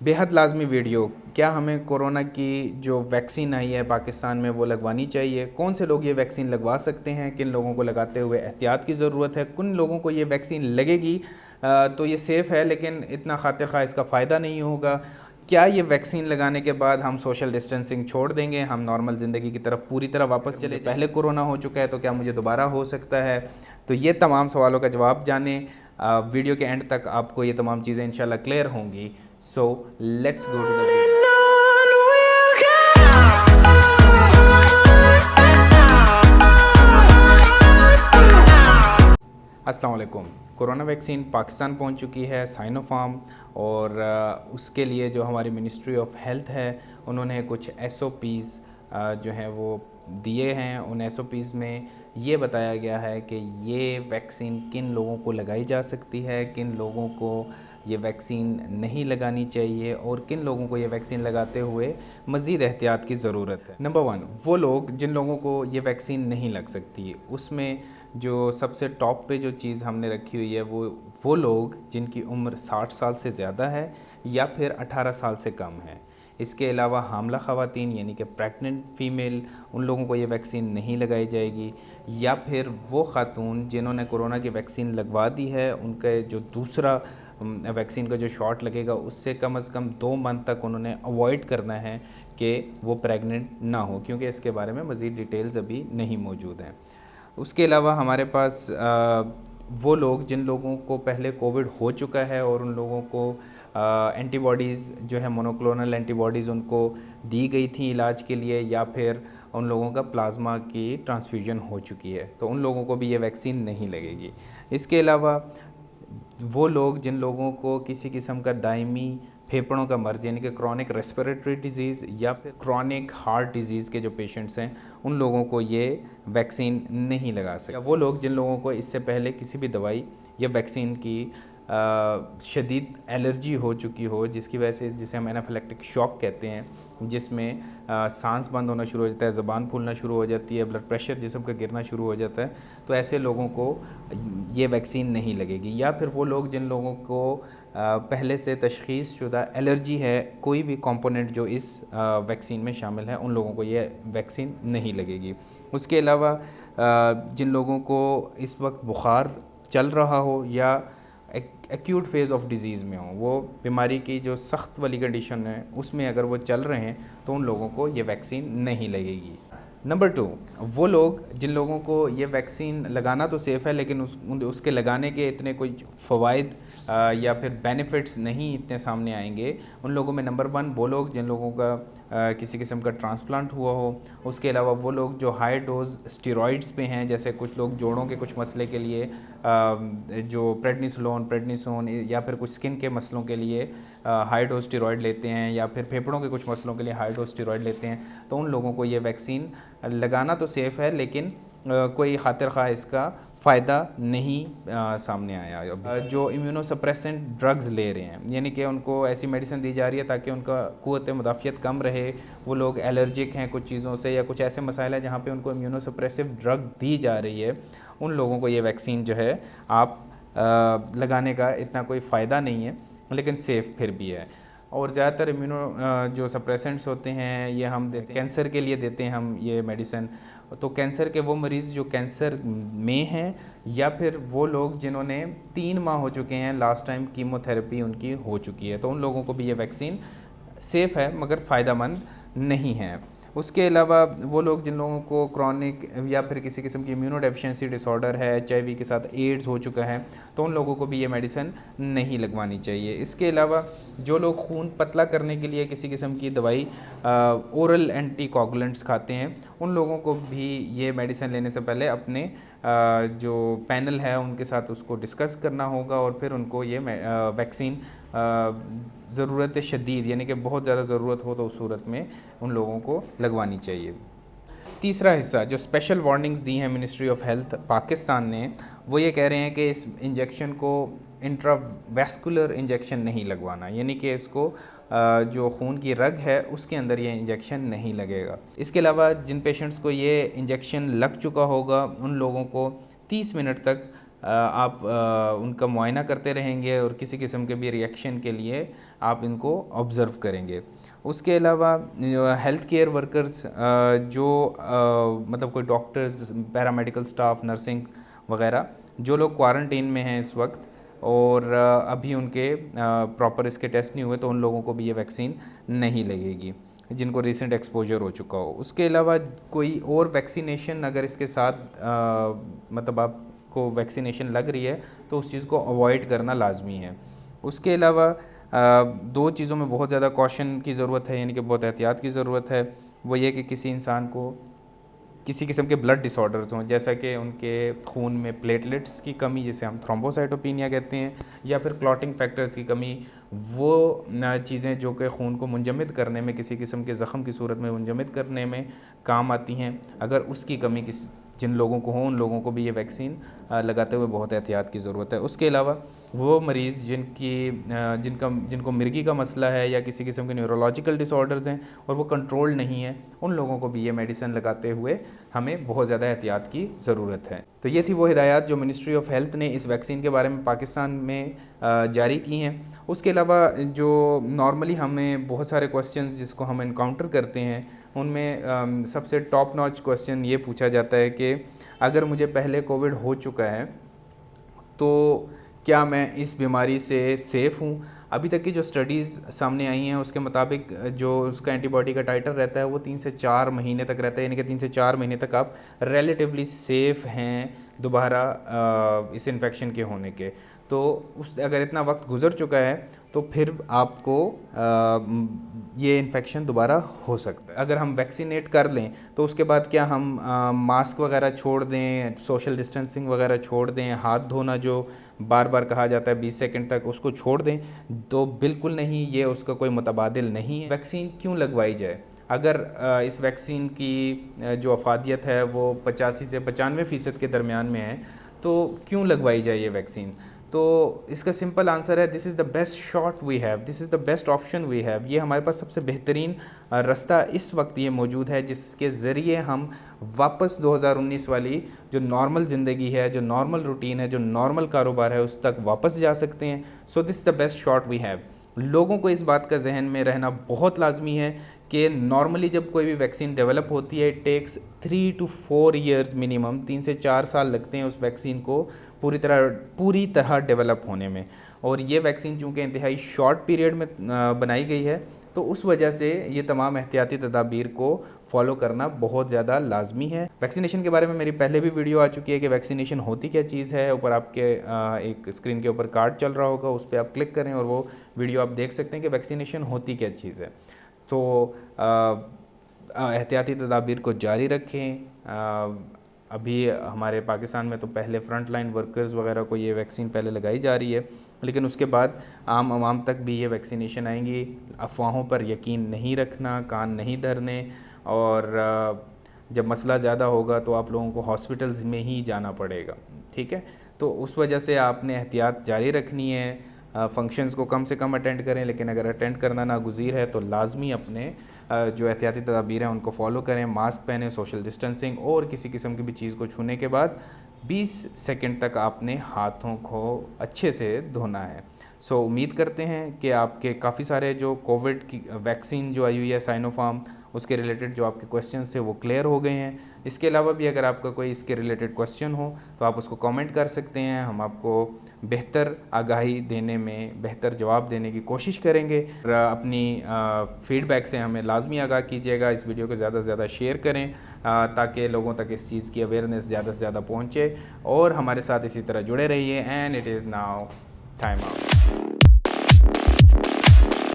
बेहद लाज़मी वीडियो। क्या हमें कोरोना की जो वैक्सीन आई है पाकिस्तान में वो लगवानी चाहिए? कौन से लोग ये वैक्सीन लगवा सकते हैं? किन लोगों को लगाते हुए एहतियात की ज़रूरत है? किन लोगों को ये वैक्सीन लगेगी तो ये सेफ़ है लेकिन इतना खातिर खा इसका फ़ायदा नहीं होगा? क्या ये वैक्सीन लगाने के बाद हम सोशल डिस्टेंसिंग छोड़ देंगे, हम नॉर्मल ज़िंदगी की तरफ पूरी तरह वापस चले? पहले कोरोना हो चुका है तो क्या मुझे दोबारा हो सकता है? तो ये तमाम सवालों का जवाब जानें। वीडियो के एंड तक आपको ये तमाम चीज़ें इंशाल्लाह क्लियर होंगी। So let's go to the video. अस्सलाम वालेकुम। कोरोना वैक्सीन पाकिस्तान पहुंच चुकी है साइनोफार्म और उसके लिए जो हमारी मिनिस्ट्री ऑफ हेल्थ है उन्होंने कुछ SOPs जो हैं वो दिए हैं। उन SOPs में ये बताया गया है कि ये वैक्सीन किन लोगों को लगाई जा सकती है, किन लोगों को ये वैक्सीन नहीं लगानी चाहिए और किन लोगों को ये वैक्सीन लगाते हुए मज़ीद एहतियात की ज़रूरत है। नंबर 1, वो लोग जिन लोगों को ये वैक्सीन नहीं लग सकती, उसमें जो सबसे टॉप पे जो चीज़ हमने रखी हुई है वो लोग जिनकी उम्र 60 साल से ज़्यादा है या फिर 18 साल से कम है। इसके अलावा हामला ख़वातीन यानी कि प्रेग्नेंट फ़ीमेल, उन लोगों को ये वैक्सीन नहीं लगाई जाएगी। या फिर वो ख़ातून जिन्होंने कोरोना की वैक्सीन लगवा दी है, उनका जो दूसरा वैक्सीन का जो शॉट लगेगा उससे कम से कम 2 मंथ तक उन्होंने अवॉइड करना है कि वो प्रेग्नेंट ना हो, क्योंकि इसके बारे में मज़ीद डिटेल्स अभी नहीं मौजूद हैं। उसके अलावा हमारे पास वो लोग जिन लोगों को पहले कोविड हो चुका है और उन लोगों को एंटीबॉडीज़ जो है मोनोक्लोनल एंटीबॉडीज़ उनको दी गई थी इलाज के लिए, या फिर उन लोगों का प्लाज्मा की ट्रांसफ्यूजन हो चुकी है, तो उन लोगों को भी ये वैक्सीन नहीं लगेगी। इसके अलावा वो लोग जिन लोगों को किसी किस्म का दायमी फेफड़ों का मर्ज़ यानी कि क्रॉनिक रेस्पिरेटरी डिज़ीज़ या फिर क्रॉनिक हार्ट डिज़ीज़ के जो पेशेंट्स हैं, उन लोगों को ये वैक्सीन नहीं लगा सकते। वो लोग जिन लोगों को इससे पहले किसी भी दवाई या वैक्सीन की शदीद एलर्जी हो चुकी हो, जिसकी वजह से जिसे हम एनाफिलेक्टिक शॉक कहते हैं, जिसमें सांस बंद होना शुरू हो जाता है, ज़बान फूलना शुरू हो जाती है, ब्लड प्रेशर जिस्म का गिरना शुरू हो जाता है, तो ऐसे लोगों को ये वैक्सीन नहीं लगेगी। या फिर वो लोग जिन लोगों को पहले से तशख़ीस शुदा एलर्जी है कोई भी कंपोनेंट जो इस वैक्सीन में शामिल है, उन लोगों को ये वैक्सीन नहीं लगेगी। उसके अलावा जिन लोगों को इस वक्त बुखार चल रहा हो या एक्यूट फेज़ ऑफ डिज़ीज़ में हो, वो बीमारी की जो सख्त वाली कंडीशन है उसमें अगर वो चल रहे हैं, तो उन लोगों को ये वैक्सीन नहीं लगेगी। नंबर 2, वो लोग जिन लोगों को ये वैक्सीन लगाना तो सेफ़ है लेकिन उसके लगाने के इतने कोई फ़वाइद या फिर बेनिफिट्स नहीं इतने सामने आएंगे, उन लोगों में नंबर 1 वो लोग जिन लोगों का किसी किस्म का ट्रांसप्लांट हुआ हो। उसके अलावा वो लोग जो हाई डोज स्टेरॉइड्स पे हैं, जैसे कुछ लोग जोड़ों के कुछ मसले के लिए जो प्रेडनिसोन या फिर कुछ स्किन के मसलों के लिए हाई डोज स्टेरॉइड लेते हैं, या फिर फेफड़ों के कुछ मसलों के लिए हाई डोज स्टेरॉइड लेते हैं, तो उन लोगों को ये वैक्सीन लगाना तो सेफ़ है लेकिन कोई खातिर खा इसका फ़ायदा नहीं सामने आया। जो इम्यूनोसप्रेसेंट ड्रग्स ले रहे हैं, यानी कि उनको ऐसी मेडिसिन दी जा रही है ताकि उनका क़ुव्वत मुदाफ़ियत कम रहे, वो लोग एलर्जिक हैं कुछ चीज़ों से या कुछ ऐसे मसाइल हैं जहाँ पे उनको इम्यूनोसप्रेसिव ड्रग दी जा रही है, उन लोगों को ये वैक्सीन जो है आप लगाने का इतना कोई फ़ायदा नहीं है लेकिन सेफ़ फिर भी है। और ज़्यादातर इम्यूनो जो सप्रेसेंट्स होते हैं ये हम देते हैं कैंसर के लिए देते हैं हम ये मेडिसिन, तो कैंसर के वो मरीज़ जो कैंसर में हैं या फिर वो लोग जिन्होंने 3 माह हो चुके हैं लास्ट टाइम कीमोथेरेपी उनकी हो चुकी है, तो उन लोगों को भी ये वैक्सीन सेफ़ है मगर फ़ायदेमंद नहीं है। उसके अलावा वो लोग जिन लोगों को क्रॉनिक या फिर किसी किस्म की इम्यूनो डेफिशिएंसी डिसऑर्डर है, HIV के साथ एड्स हो चुका है, तो उन लोगों को भी ये मेडिसिन नहीं लगवानी चाहिए। इसके अलावा जो लोग खून पतला करने के लिए किसी किस्म की दवाई ओरल एंटीकोगुलेंट्स खाते हैं, उन लोगों को भी ये मेडिसिन लेने से पहले अपने जो पैनल है उनके साथ उसको डिस्कस करना होगा और फिर उनको ये वैक्सीन ज़रूरत शदीद यानी कि बहुत ज़्यादा ज़रूरत हो तो उस सूरत में उन लोगों को लगवानी चाहिए। तीसरा हिस्सा जो स्पेशल वार्निंग्स दी हैं मिनिस्ट्री ऑफ हेल्थ पाकिस्तान ने, वो ये कह रहे हैं कि इस इंजेक्शन को इंट्रावेस्कुलर इंजेक्शन नहीं लगवाना, यानी कि इसको जो खून की रग है उसके अंदर ये इंजेक्शन नहीं लगेगा। इसके अलावा जिन पेशेंट्स को ये इंजेक्शन लग चुका होगा उन लोगों को 30 मिनट तक आप उनका मुआयना करते रहेंगे और किसी किस्म के भी रिएक्शन के लिए आप इनको ऑब्ज़र्व करेंगे। उसके अलावा हेल्थ केयर वर्कर्स जो मतलब कोई डॉक्टर्स, पैरामेडिकल स्टाफ, नर्सिंग वगैरह जो लोग क्वारंटीन में हैं इस वक्त और अभी उनके प्रॉपर इसके टेस्ट नहीं हुए, तो उन लोगों को भी ये वैक्सीन नहीं लगेगी जिनको रीसेंट एक्सपोजर हो चुका हो। उसके अलावा कोई और वैक्सीनेशन अगर इसके साथ मतलब आपको वैक्सीनेशन लग रही है तो उस चीज़ को अवॉइड करना लाजमी है। उसके अलावा दो चीज़ों में बहुत ज़्यादा कॉशन की ज़रूरत है, यानी कि बहुत एहतियात की ज़रूरत है। वो ये कि किसी इंसान को किसी किस्म के ब्लड डिसऑर्डर्स हों, जैसा कि उनके खून में प्लेटलेट्स की कमी, जिसे हम थ्रोम्बोसाइटोपिनिया कहते हैं, या फिर क्लॉटिंग फैक्टर्स की कमी, वो चीज़ें जो कि खून को मुंजमद करने में, किसी किस्म के ज़ख़म की सूरत में मुंजमद करने में काम आती हैं, अगर उसकी कमी जिन लोगों को हो उन लोगों को भी ये वैक्सीन लगाते हुए बहुत एहतियात की ज़रूरत है। उसके अलावा वो मरीज़ जिनको मिर्गी का मसला है या किसी किस्म के न्यूरोलॉजिकल डिसऑर्डर्स हैं और वो कंट्रोल नहीं है, उन लोगों को भी ये मेडिसिन लगाते हुए हमें बहुत ज़्यादा एहतियात की ज़रूरत है। तो ये थी वो हिदायत जो मिनिस्ट्री ऑफ हेल्थ ने इस वैक्सीन के बारे में पाकिस्तान में जारी की हैं। उसके अलावा जो नॉर्मली हमें बहुत सारे क्वेश्चंस जिसको हम इनकाउंटर करते हैं, उनमें सबसे टॉप नॉच क्वेश्चन ये पूछा जाता है कि अगर मुझे पहले कोविड हो चुका है तो क्या मैं इस बीमारी से सेफ़ हूँ। अभी तक की जो स्टडीज़ सामने आई हैं उसके मुताबिक जो उसका एंटीबॉडी का टाइटर रहता है वो 3 से 4 महीने तक रहता है, यानी कि 3 से 4 महीने तक आप रिलेटिवली सेफ़ हैं दोबारा इस इन्फेक्शन के होने के। तो अगर इतना वक्त गुजर चुका है तो फिर आपको ये इन्फेक्शन दोबारा हो सकता है। अगर हम वैक्सीनेट कर लें तो उसके बाद क्या हम मास्क वगैरह छोड़ दें, सोशल डिस्टेंसिंग वगैरह छोड़ दें, हाथ धोना जो बार बार कहा जाता है 20 सेकंड तक, उसको छोड़ दें? तो बिल्कुल नहीं, ये उसका कोई मुतबादिल नहीं है। वैक्सीन क्यों लगवाई जाए? अगर इस वैक्सीन की जो अफादियत है वो 85 से 95% के दरमियान में है, तो क्यों लगवाई जाए ये वैक्सीन? तो इसका सिंपल आंसर है, this is the best shot we have, this is the best option we have. ये हमारे पास सबसे बेहतरीन रास्ता इस वक्त ये मौजूद है जिसके ज़रिए हम वापस 2019 वाली जो नॉर्मल ज़िंदगी है, जो नॉर्मल रूटीन है, जो नॉर्मल कारोबार है, उस तक वापस जा सकते हैं। So this the best shot we have. लोगों को इस बात का जहन में रहना बहुत लाजमी है कि नॉर्मली जब कोई भी वैक्सीन डेवलप होती है, it takes 3 to 4 years minimum, 3 से 4 साल लगते हैं उस वैक्सीन को पूरी तरह डेवलप होने में। और ये वैक्सीन चूँकि इंतहाई शॉर्ट पीरियड में बनाई गई है, तो उस वजह से ये तमाम एहतियाती तदाबीर को फॉलो करना बहुत ज़्यादा लाजमी है। वैक्सीनेशन के बारे में मेरी पहले भी वीडियो आ चुकी है कि वैक्सीनेशन होती क्या चीज़ है। ऊपर आपके एक स्क्रीन के ऊपर कार्ड चल रहा होगा, उस पर आप क्लिक करें और वो वीडियो आप देख सकते हैं कि वैक्सीनेशन होती क्या चीज़ है। तो एहतियाती तदाबीर को जारी रखें। अभी हमारे पाकिस्तान में तो पहले फ्रंट लाइन वर्कर्स वगैरह को ये वैक्सीन पहले लगाई जा रही है, लेकिन उसके बाद आम आवाम तक भी ये वैक्सीनेशन आएंगी। अफवाहों पर यकीन नहीं रखना, कान नहीं धरने, और जब मसला ज़्यादा होगा तो आप लोगों को हॉस्पिटल्स में ही जाना पड़ेगा, ठीक है। तो उस वजह से आपने एहतियात जारी रखनी है। फ़ंक्शंस को कम से कम अटेंड करें, लेकिन अगर अटेंड करना नागुज़ीर है तो लाजमी अपने जो एहतियाती तदाबीर हैं उनको फॉलो करें। मास्क पहनें, सोशल डिस्टेंसिंग, और किसी किस्म की भी चीज़ को छूने के बाद 20 सेकंड तक आपने हाथों को अच्छे से धोना है। सो उम्मीद करते हैं कि आपके काफ़ी सारे जो कोविड की वैक्सीन जो आई हुई है साइनोफार्म, उसके रिलेटेड जो आपके क्वेश्चंस थे वो क्लियर हो गए हैं। इसके अलावा भी अगर आपका कोई इसके रिलेटेड क्वेश्चन हो तो आप उसको कमेंट कर सकते हैं। हम आपको बेहतर आगाही देने में, बेहतर जवाब देने की कोशिश करेंगे। और अपनी फ़ीडबैक से हमें लाजमी आगाह कीजिएगा। इस वीडियो को ज़्यादा से ज़्यादा शेयर करें ताकि लोगों तक इस चीज़ की अवेयरनेस ज़्यादा से ज़्यादा पहुँचे, और हमारे साथ इसी तरह जुड़े रहिए। And it is now time out.